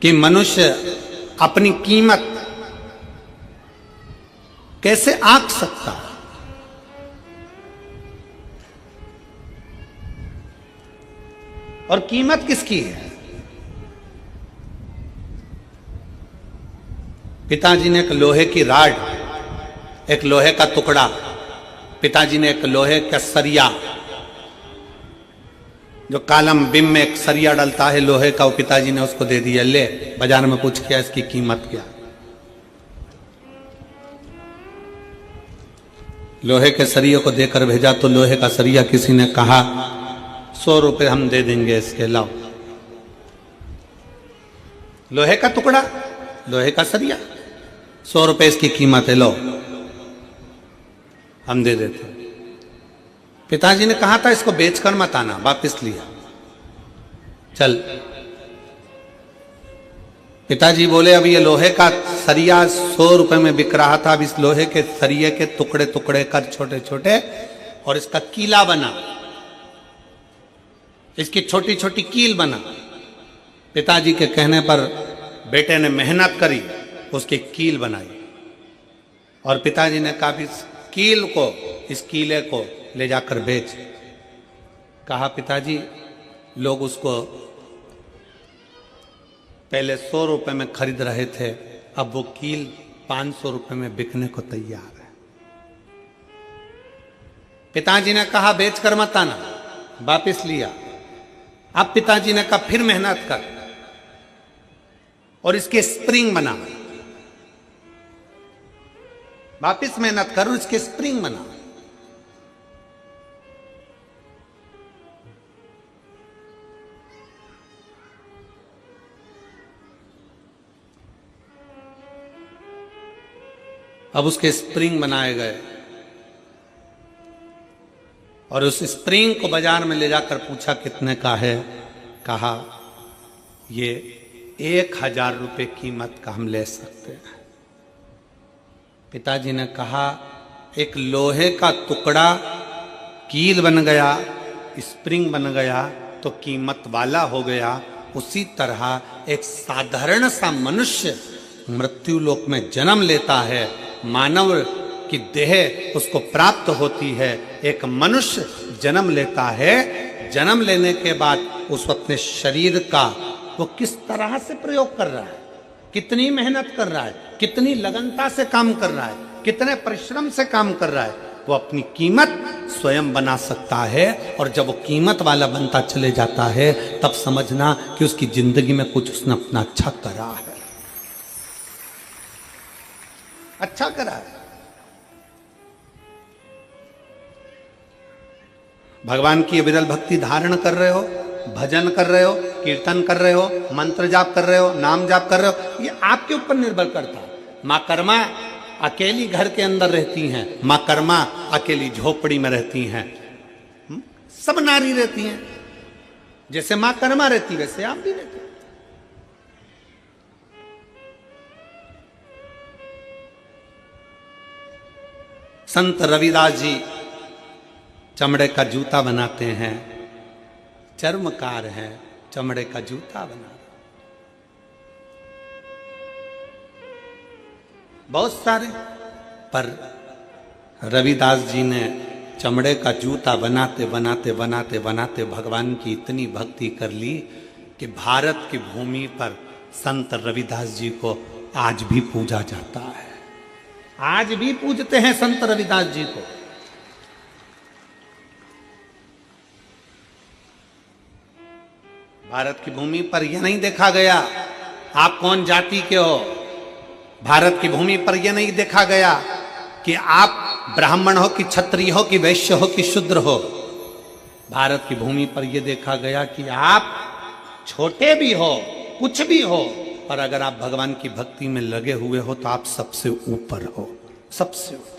कि मनुष्य अपनी कीमत कैसे आंक सकता है। और कीमत किसकी है? पिताजी ने एक लोहे की राड, एक लोहे का टुकड़ा, पिताजी ने एक लोहे का सरिया, जो कालम बिम में एक सरिया डलता है लोहे का, वो पिताजी ने उसको दे दिया, ले बाजार में पूछ किया इसकी कीमत क्या। लोहे के सरिये को देकर भेजा तो लोहे का सरिया किसी ने कहा 100 रुपए हम दे देंगे इसके, लाओ। लोहे का टुकड़ा, लोहे का सरिया, 100 रुपए इसकी कीमत है, लो हम दे देते। पिताजी ने कहा था इसको बेचकर मत आना, वापिस लिया। चल, पिताजी बोले अब ये लोहे का सरिया 100 रुपए में बिक रहा था, अब इस लोहे के सरिये के टुकड़े टुकड़े कर छोटे छोटे और इसका कीला बना, इसकी छोटी छोटी कील बना। पिताजी के कहने पर बेटे ने मेहनत करी, उसकी कील बनाई और पिताजी ने कहा इस कील को, इस कीले को ले जाकर बेच। कहा पिताजी लोग उसको पहले 100 रुपए में खरीद रहे थे, अब वो कील 500 रुपए में बिकने को तैयार है। पिताजी ने कहा बेच कर मत आना, वापिस लिया। अब पिताजी ने कहा फिर मेहनत कर और इसके स्प्रिंग बना, वापिस मेहनत कर और इसके स्प्रिंग बना। अब उसके स्प्रिंग बनाए गए और उस स्प्रिंग को बाजार में ले जाकर पूछा कितने का है। कहा ये 1000 रुपए कीमत का हम ले सकते हैं। पिताजी ने कहा एक लोहे का टुकड़ा कील बन गया, स्प्रिंग बन गया तो कीमत वाला हो गया। उसी तरह एक साधारण सा मनुष्य मृत्यु लोक में जन्म लेता है, मानव की देह उसको प्राप्त होती है। एक मनुष्य जन्म लेता है, जन्म लेने के बाद उस अपने शरीर का वो किस तरह से प्रयोग कर रहा है, कितनी मेहनत कर रहा है, कितनी लगनता से काम कर रहा है, कितने परिश्रम से काम कर रहा है, वो अपनी कीमत स्वयं बना सकता है। और जब वो कीमत वाला बनता चले जाता है तब समझना कि उसकी जिंदगी में कुछ उसने अपना अच्छा करा है, अच्छा करा है। भगवान की विरल भक्ति धारण कर रहे हो, भजन कर रहे हो, कीर्तन कर रहे हो, मंत्र जाप कर रहे हो, नाम जाप कर रहे हो, ये आपके ऊपर निर्भर करता है। मां कर्मा अकेली घर के अंदर रहती हैं, मां कर्मा अकेली झोपड़ी में रहती हैं, सब नारी रहती हैं। जैसे मां कर्मा रहती वैसे आप भी रहते हैं। संत रविदास जी चमड़े का जूता बनाते हैं, चर्मकार हैं, चमड़े का जूता बना। बहुत सारे, पर रविदास जी ने चमड़े का जूता बनाते बनाते बनाते बनाते भगवान की इतनी भक्ति कर ली कि भारत की भूमि पर संत रविदास जी को आज भी पूजा जाता है। आज भी पूजते हैं संत रविदास जी को। भारत की भूमि पर यह नहीं देखा गया आप कौन जाति के हो, भारत की भूमि पर यह नहीं देखा गया कि आप ब्राह्मण हो कि क्षत्रिय हो कि वैश्य हो कि शूद्र हो। भारत की भूमि पर यह देखा गया कि आप छोटे भी हो, कुछ भी हो, पर अगर आप भगवान की भक्ति में लगे हुए हो तो आप सबसे ऊपर हो, सबसे ऊपर।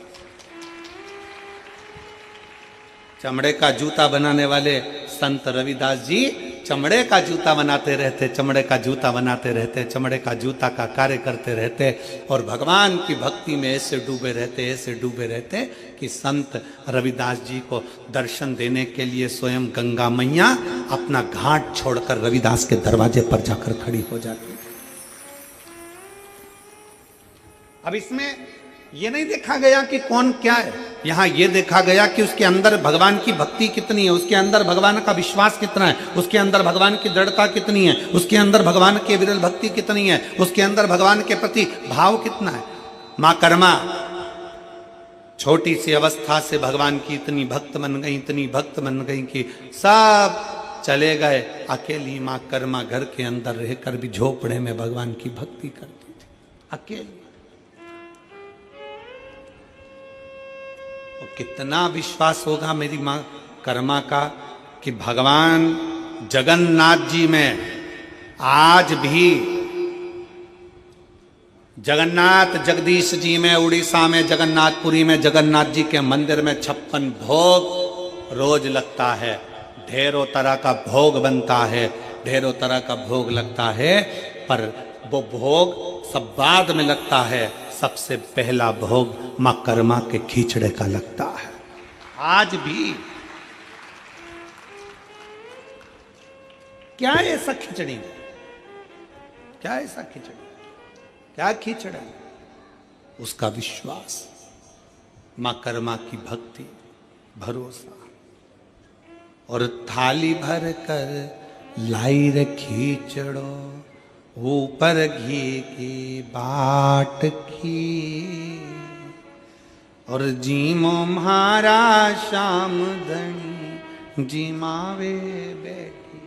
चमड़े का जूता बनाने वाले संत रविदास जी चमड़े का जूता बनाते रहते, चमड़े का जूता बनाते रहते, चमड़े का जूता का कार्य करते रहते और भगवान की भक्ति में ऐसे डूबे रहते, ऐसे डूबे रहते कि संत रविदास जी को दर्शन देने के लिए स्वयं गंगा मैया अपना घाट छोड़कर रविदास के दरवाजे पर जाकर खड़ी हो जाती। अब इसमें यह नहीं देखा गया कि कौन क्या है, यहां यह देखा गया कि उसके अंदर भगवान की भक्ति कितनी है, उसके अंदर भगवान का विश्वास कितना है, उसके अंदर भगवान की दृढ़ता कितनी है, उसके अंदर भगवान के विरल भक्ति कितनी है, उसके अंदर भगवान के प्रति भाव कितना है। मां कर्मा छोटी सी अवस्था से भगवान की इतनी भक्त बन गई, इतनी भक्त बन गई कि सब चले गए, अकेली मां कर्मा घर के अंदर रहकर भी झोपड़े में भगवान की भक्ति करती थी, अकेली। और कितना विश्वास होगा मेरी मां कर्मा का कि भगवान जगन्नाथ जी में आज भी, जगन्नाथ जगदीश जी में, उड़ीसा में जगन्नाथपुरी में जगन्नाथ जी के मंदिर में 56 भोग रोज लगता है, ढेरों तरह का भोग बनता है, ढेरों तरह का भोग लगता है, पर वो भोग सब बाद में लगता है। सबसे पहला भोग मां कर्मा के खिचड़े का लगता है। आज भी क्या है ऐसा खिचड़ी, क्या है ऐसा खिचड़ी, क्या खिचड़ा, उसका विश्वास, मां कर्मा की भक्ति, भरोसा। और थाली भर कर लाई रे खिचड़ो, ऊपर घी की बाट की, और जीमो म्हारा श्याम धनी, जीमावे बैठी।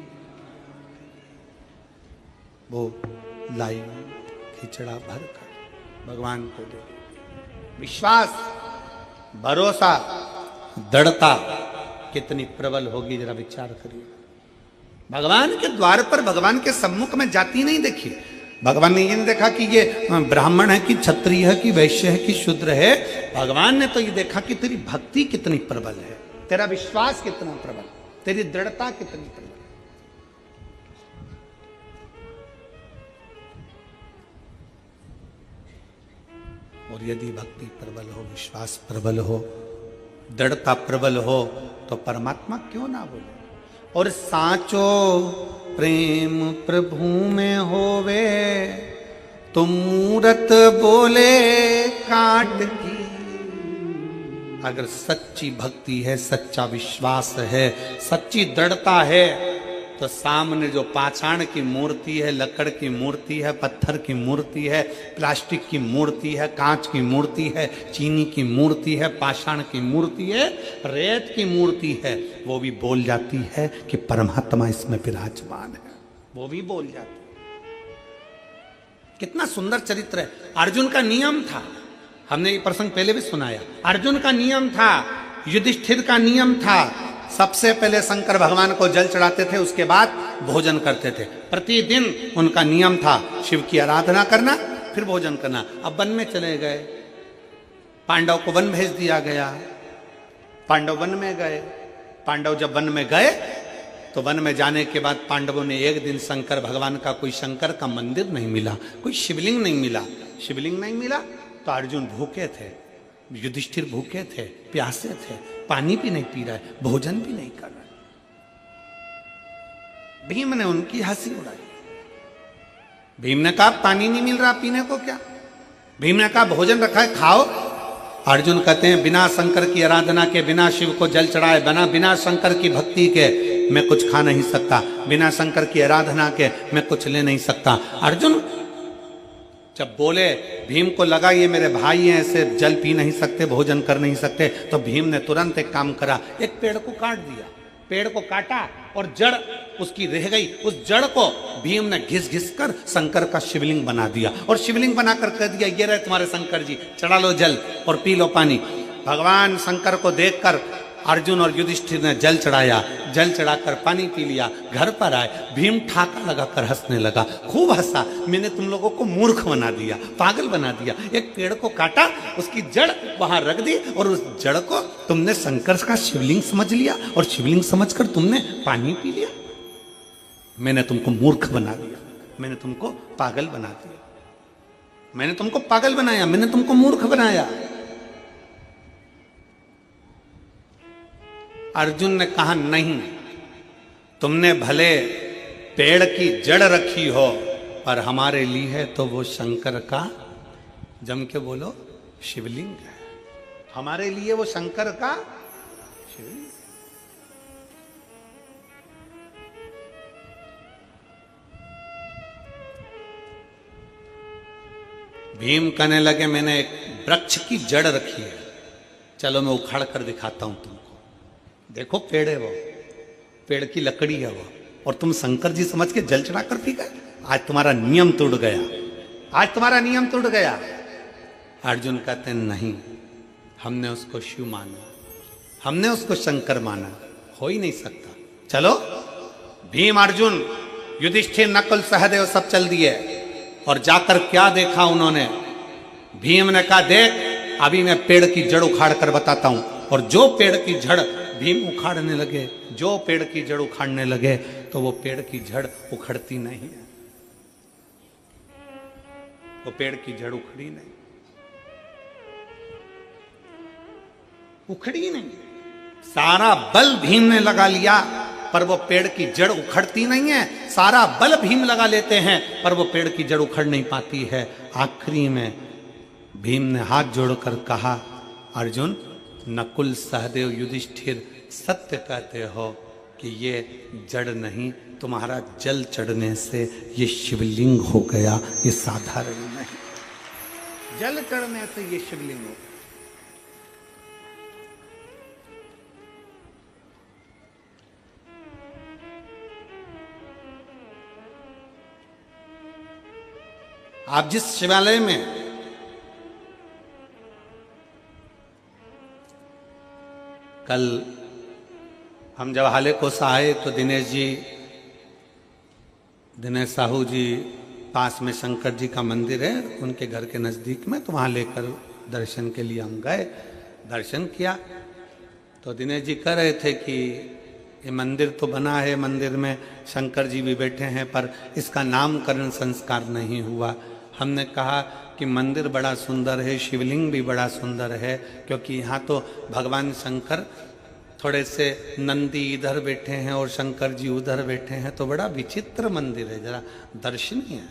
वो लाई खिचड़ा भरकर भगवान को दे, विश्वास, भरोसा, दृढ़ता कितनी प्रबल होगी, जरा विचार करिए। भगवान के द्वार पर, भगवान के सम्मुख में जाती नहीं देखी, भगवान ने ये नहीं देखा कि ये ब्राह्मण है कि क्षत्रिय है कि वैश्य है कि शूद्र है। भगवान ने तो ये देखा कि तेरी भक्ति कितनी प्रबल है, तेरा विश्वास कितना प्रबल, तेरी दृढ़ता कितनी प्रबल। और यदि भक्ति प्रबल हो, विश्वास प्रबल हो, दृढ़ता प्रबल हो, तो परमात्मा क्यों ना बोले। और साचो प्रेम प्रभु में होवे, तो मूरत बोले काट की। अगर सच्ची भक्ति है, सच्चा विश्वास है, सच्ची दृढ़ता है, तो सामने जो पाषाण की मूर्ति है, लकड़ की मूर्ति है, पत्थर की मूर्ति है, प्लास्टिक की मूर्ति है, कांच की मूर्ति है, चीनी की मूर्ति है, पाषाण की मूर्ति है, रेत की मूर्ति है, वो भी बोल जाती है कि परमात्मा इसमें विराजमान है, वो भी बोल जाती है। कितना सुंदर चरित्र है। अर्जुन का नियम था, हमने ये प्रसंग पहले भी सुनाया, अर्जुन का नियम था, युधिष्ठिर का नियम था, सबसे पहले शंकर भगवान को जल चढ़ाते थे, उसके बाद भोजन करते थे। प्रतिदिन उनका नियम था शिव की आराधना करना, फिर भोजन करना। अब वन में चले गए, पांडव को वन भेज दिया गया, पांडव वन में गए। पांडव जब वन में गए तो वन में जाने के बाद पांडवों ने एक दिन शंकर भगवान का, कोई शंकर का मंदिर नहीं मिला, कोई शिवलिंग नहीं मिला, शिवलिंग नहीं मिला, तो अर्जुन भूखे थे, युधिष्ठिर भूखे थे, प्यासे थे, पानी भी नहीं पी रहे, भोजन भी नहीं कर रहे। भीम ने उनकी हंसी उड़ाई। भीम ने कहा पानी नहीं मिल रहा पीने को क्या, भीम ने कहा भोजन रखा है खाओ। अर्जुन कहते हैं बिना शंकर की आराधना के, बिना शिव को जल चढ़ाए, बिना शंकर की भक्ति के मैं कुछ खा नहीं सकता, बिना शंकर की आराधना के मैं कुछ ले नहीं सकता। अर्जुन जब बोले, भीम को लगा ये मेरे भाई हैं, ऐसे जल पी नहीं सकते, भोजन कर नहीं सकते, तो भीम ने तुरंत एक काम करा, एक पेड़ को काट दिया, पेड़ को काटा और जड़ उसकी रह गई, उस जड़ को भीम ने घिस घिस कर शंकर का शिवलिंग बना दिया, और शिवलिंग बनाकर कह दिया ये रहे तुम्हारे शंकर जी, चढ़ा लो जल और पी लो पानी। भगवान शंकर को देखकर अर्जुन और युधिष्ठिर ने जल चढ़ाया, जल चढ़ाकर पानी पी लिया, घर पर आए, भीम ठाका लगाकर हंसने लगा, खूब हंसा, मैंने तुम लोगों को मूर्ख बना दिया, पागल बना दिया, एक पेड़ को काटा, उसकी जड़ वहां रख दी, और उस जड़ को तुमने शंकर का शिवलिंग समझ लिया, और शिवलिंग समझकर तुमने पानी पी लिया। मैंने तुमको मूर्ख बना दिया, मैंने तुमको पागल बना दिया, मैंने तुमको पागल बनाया, मैंने तुमको मूर्ख बनाया। अर्जुन ने कहा नहीं, तुमने भले पेड़ की जड़ रखी हो, पर हमारे लिए तो वो शंकर का जम के बोलो, शिवलिंग है। हमारे लिए वो शंकर का शिवलिंग। भीम कहने लगे मैंने एक वृक्ष की जड़ रखी है, चलो मैं उखाड़ कर दिखाता हूं तुमको। देखो पेड़ है वो, पेड़ की लकड़ी है वो, और तुम शंकर जी समझ के जल चढ़ा कर पी गए। आज तुम्हारा नियम टूट गया, आज तुम्हारा नियम टूट गया। अर्जुन कहते हैं नहीं, हमने उसको शिव माना, हमने उसको शंकर माना, हो ही नहीं सकता। चलो भीम अर्जुन युधिष्ठिर नकुल सहदेव सब चल दिए, और जाकर क्या देखा उन्होंने। भीम ने कहा देख अभी मैं पेड़ की जड़ उखाड़ कर बताता हूं। और जो पेड़ की जड़ भीम उखाड़ने लगे, जो पेड़ की जड़ उखाड़ने लगे, तो वो पेड़ की जड़ उखड़ती नहीं है, वो पेड़ की जड़ उखड़ी नहीं, उखड़ी नहीं। सारा बल भीम ने लगा लिया, पर वो पेड़ की जड़ उखड़ती नहीं है। सारा बल भीम लगा लेते हैं, पर वो पेड़ की जड़ उखड़ नहीं पाती है। आखिरी में भीम ने हाथ जोड़कर कहा, अर्जुन नकुल सहदेव युधिष्ठिर सत्य कहते हो कि ये जड़ नहीं, तुम्हारा जल चढ़ने से ये शिवलिंग हो गया, ये साधारण नहीं। जल चढ़ने से ये शिवलिंग हो गया। आप जिस शिवालय में कल हम जब हाले कोसा आए तो दिनेश साहू जी पास में शंकर जी का मंदिर है उनके घर के नज़दीक में, तो वहाँ लेकर दर्शन के लिए हम गए, दर्शन किया। तो दिनेश जी कह रहे थे कि ये मंदिर तो बना है, मंदिर में शंकर जी भी बैठे हैं, पर इसका नामकरण संस्कार नहीं हुआ। हमने कहा कि मंदिर बड़ा सुंदर है, शिवलिंग भी बड़ा सुंदर है, क्योंकि यहाँ तो भगवान शंकर थोड़े से नंदी इधर बैठे हैं और शंकर जी उधर बैठे हैं, तो बड़ा विचित्र मंदिर है, जरा दर्शनीय है,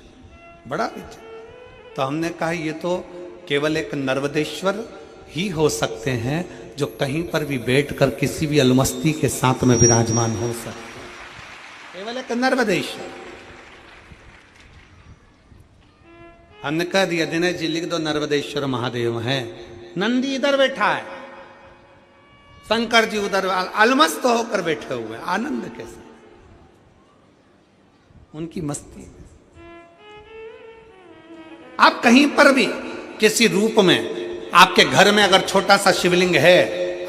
बड़ा विचित्र। तो हमने कहा ये तो केवल एक नर्मदेश्वर ही हो सकते हैं जो कहीं पर भी बैठकर किसी भी अलमस्ती के साथ में विराजमान हो सकते, केवल एक नर्मदेश्वर। हमने कह दिया दिनेश जी लिख दो नर्मदेश्वर महादेव हैं, नंदी इधर बैठा है, शंकर जी उधर अलमस्त होकर बैठे हुए, आनंद के साथ उनकी मस्ती। आप कहीं पर भी किसी रूप में, आपके घर में अगर छोटा सा शिवलिंग है,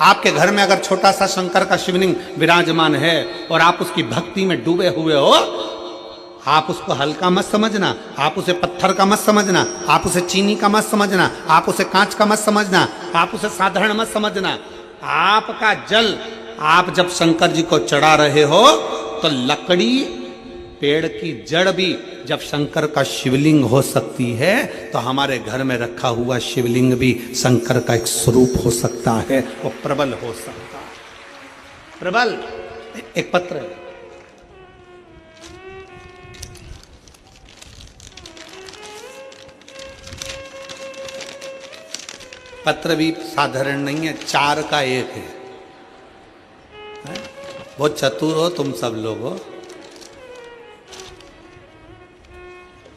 आपके घर में अगर छोटा सा शंकर का शिवलिंग विराजमान है और आप उसकी भक्ति में डूबे हुए हो, आप उसको हल्का मत समझना, आप उसे पत्थर का मत समझना, आप उसे चीनी का मत समझना, आप उसे कांच का मत समझना, आप उसे साधारण मत समझना। आपका जल आप जब शंकर जी को चढ़ा रहे हो तो लकड़ी, पेड़ की जड़ भी जब शंकर का शिवलिंग हो सकती है, तो हमारे घर में रखा हुआ शिवलिंग भी शंकर का एक स्वरूप हो सकता है, वो प्रबल हो सकता है। प्रबल एक पत्र है, पत्र भी साधारण नहीं है, 4 का 1 है। बहुत चतुर हो तुम सब लोग हो।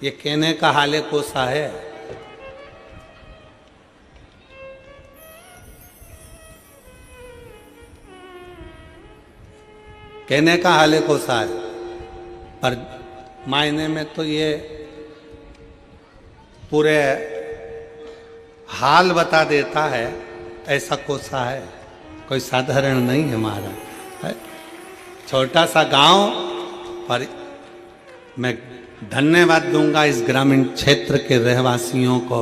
ये कहने का हाले कोसा है, कहने का हाले कोसा है, पर मायने में तो ये पूरे हाल बता देता है, ऐसा कोसा है, कोई साधारण नहीं है महाराज। है छोटा सा गांव, पर मैं धन्यवाद दूंगा इस ग्रामीण क्षेत्र के रहवासियों को।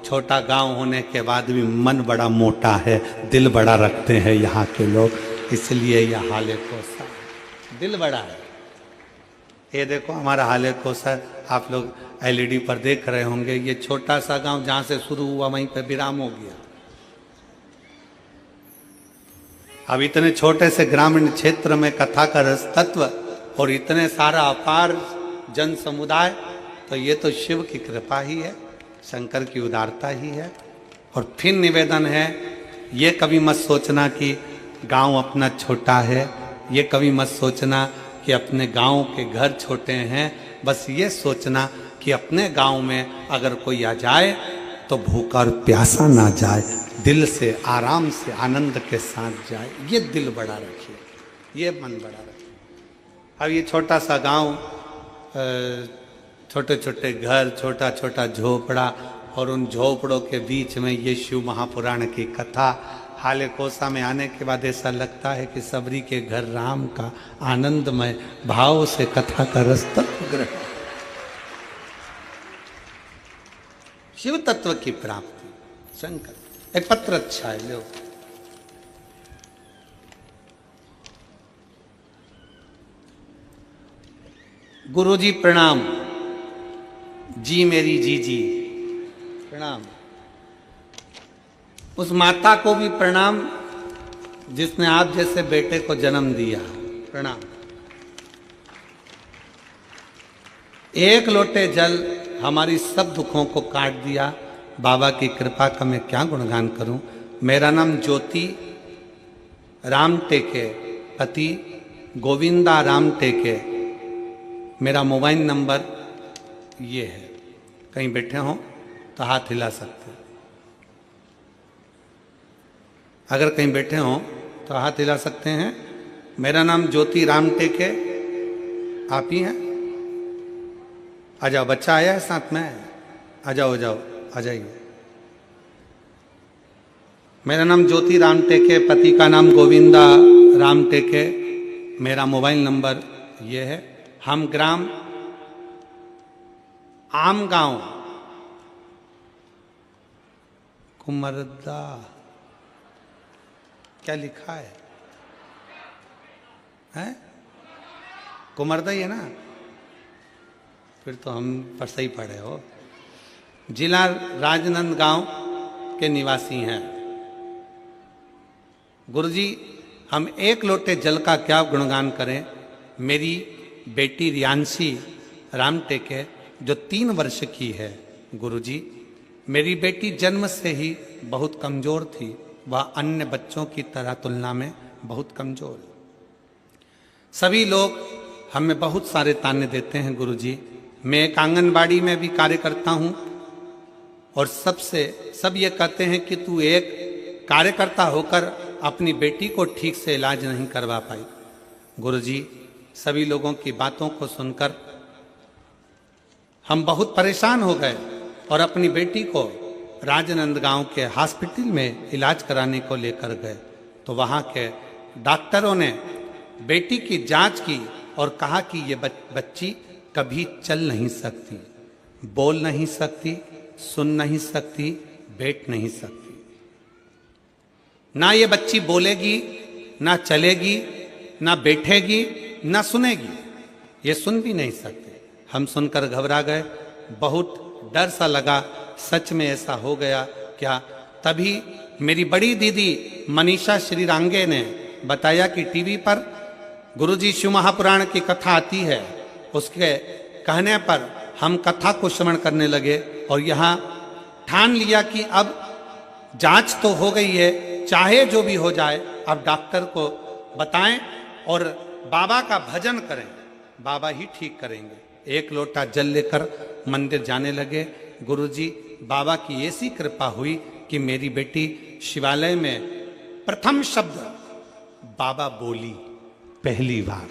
छोटा गांव होने के बाद भी मन बड़ा मोटा है, दिल बड़ा रखते हैं यहाँ के लोग, इसलिए यह हाले कोसा दिल बड़ा है। ये देखो हमारा हाले कोसा, आप लोग एलईडी पर देख रहे होंगे, ये छोटा सा गांव जहां से शुरू हुआ वहीं पर विराम हो गया। अब इतने छोटे से ग्रामीण क्षेत्र में कथा का रस तत्व और इतने सारा अपार जन समुदाय, तो ये तो शिव की कृपा ही है। शंकर की उदारता ही है। और फिर निवेदन है, ये कभी मत सोचना कि गांव अपना छोटा है, ये कभी मत सोचना कि अपने गांव के घर छोटे हैं। बस ये सोचना कि अपने गांव में अगर कोई आ जाए तो भूखा और प्यासा ना जाए, दिल से आराम से आनंद के साथ जाए। ये दिल बड़ा रखिए, ये मन बड़ा रखिए। अब ये छोटा सा गांव, छोटे छोटे घर, छोटा छोटा झोपड़ा, और उन झोपड़ों के बीच में ये शिव महापुराण की कथा। हाले कोसा में आने के बाद ऐसा लगता है कि सबरी के घर राम का आनंदमय भाव से कथा का रस ग्रहण, शिव तत्व की प्राप्ति। शंकर एक पत्र अच्छा है, लो। गुरुजी प्रणाम, जी मेरी जीजी प्रणाम। उस माता को भी प्रणाम जिसने आप जैसे बेटे को जन्म दिया, प्रणाम। एक लोटे जल हमारी सब दुखों को काट दिया। बाबा की कृपा का मैं क्या गुणगान करूं। मेरा नाम ज्योति राम टेके, पति गोविंदा राम टेके। मेरा मोबाइल नंबर ये है, कहीं बैठे हों तो हाथ हिला सकते, अगर कहीं बैठे हों तो हाथ हिला सकते हैं। मेरा नाम ज्योति राम टेके, आप ही हैं? आ जाओ, बच्चा आया है साथ में, आ जाओ, आ जाओ, आ जाइए। मेरा नाम ज्योति राम टेके, पति का नाम गोविंदा राम टेके। मेरा मोबाइल नंबर ये है। हम ग्राम आम गांव कुमरदा, क्या लिखा है? हैं? कुमरदा ही है ना? फिर तो हम पर सही पढ़े हो। जिला राजनांदगांव के निवासी हैं। गुरुजी, हम एक लोटे जल का क्या गुणगान करें। मेरी बेटी रियांशी राम टेके जो 3 वर्ष की है, गुरुजी, मेरी बेटी जन्म से ही बहुत कमजोर थी। वह अन्य बच्चों की तरह तुलना में बहुत कमजोर। सभी लोग हमें बहुत सारे ताने देते हैं गुरुजी। मैं एक आंगनबाड़ी में भी कार्य करता हूँ और सब ये कहते हैं कि तू एक कार्यकर्ता होकर अपनी बेटी को ठीक से इलाज नहीं करवा पाई। गुरुजी, सभी लोगों की बातों को सुनकर हम बहुत परेशान हो गए और अपनी बेटी को राजनांदगांव के हॉस्पिटल में इलाज कराने को लेकर गए तो वहाँ के डॉक्टरों ने बेटी की जांच की और कहा कि ये बच्ची कभी चल नहीं सकती, बोल नहीं सकती, सुन नहीं सकती, बैठ नहीं सकती। ना ये बच्ची बोलेगी, ना चलेगी, ना बैठेगी, ना सुनेगी। ये सुन भी नहीं सकते। हम सुनकर घबरा गए, बहुत डर सा लगा। सच में ऐसा हो गया क्या? तभी मेरी बड़ी दीदी मनीषा श्रीरांगे ने बताया कि टीवी पर गुरुजी शिव महापुराण की कथा आती है। उसके कहने पर हम कथा को श्रवण करने लगे और यहाँ ठान लिया कि अब जांच तो हो गई है, चाहे जो भी हो जाए अब डॉक्टर को बताएं और बाबा का भजन करें, बाबा ही ठीक करेंगे। एक लोटा जल लेकर मंदिर जाने लगे। गुरुजी, बाबा की ऐसी कृपा हुई कि मेरी बेटी शिवालय में प्रथम शब्द बाबा बोली, पहली बार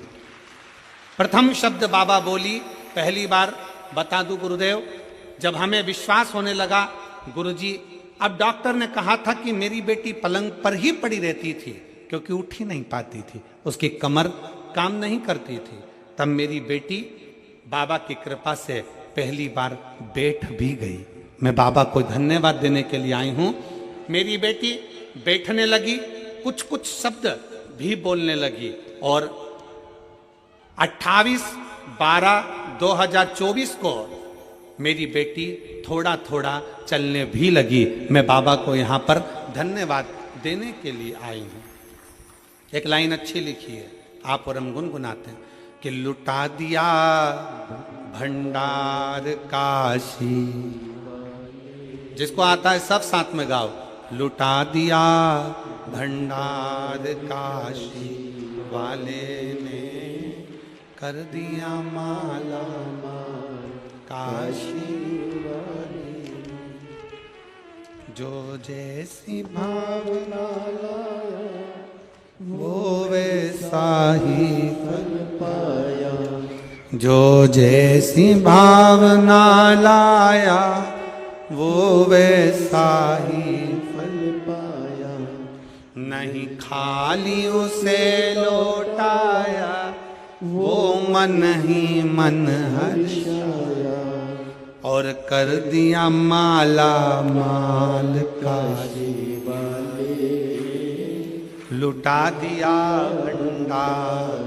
प्रथम शब्द बाबा बोली, पहली बार। बता दूं गुरुदेव, जब हमें विश्वास होने लगा, गुरुजी, अब डॉक्टर ने कहा था कि मेरी बेटी पलंग पर ही पड़ी रहती थी क्योंकि उठ ही नहीं पाती थी, उसकी कमर काम नहीं करती थी। तब मेरी बेटी बाबा की कृपा से पहली बार बैठ भी गई। मैं बाबा को धन्यवाद देने के लिए आई हूं। मेरी बेटी बैठने लगी, कुछ कुछ शब्द भी बोलने लगी और 28/12/2024 को मेरी बेटी थोड़ा थोड़ा चलने भी लगी। मैं बाबा को यहाँ पर धन्यवाद देने के लिए आई हूँ। एक लाइन अच्छी लिखी है, आप और हम गुनगुनाते हैं कि लुटा दिया भंडार काशी, जिसको आता है सब साथ में गाओ। लुटा दिया भंडार काशी वाले ने, कर दिया माला माल काशी वाले ने। जो जैसी भावना लाया वो वैसा ही फल पाया। जो जैसी भावना लाया वो वैसा ही फल पाया। नहीं खाली उसे लौटाया वो मन ही मन हर्षाया। और कर दिया माला माल काशी वाले, लुटा दिया भंडार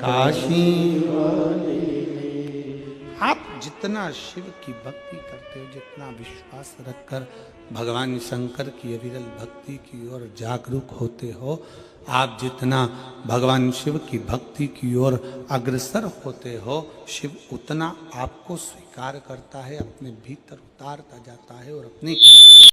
काशी वाले ने। आप जितना शिव की भक्ति करते हो, जितना विश्वास रखकर भगवान शंकर की अविरल भक्ति की ओर जागरूक होते हो, आप जितना भगवान शिव की भक्ति की ओर अग्रसर होते हो, शिव उतना आपको स्वीकार करता है, अपने भीतर उतारता जाता है और अपनी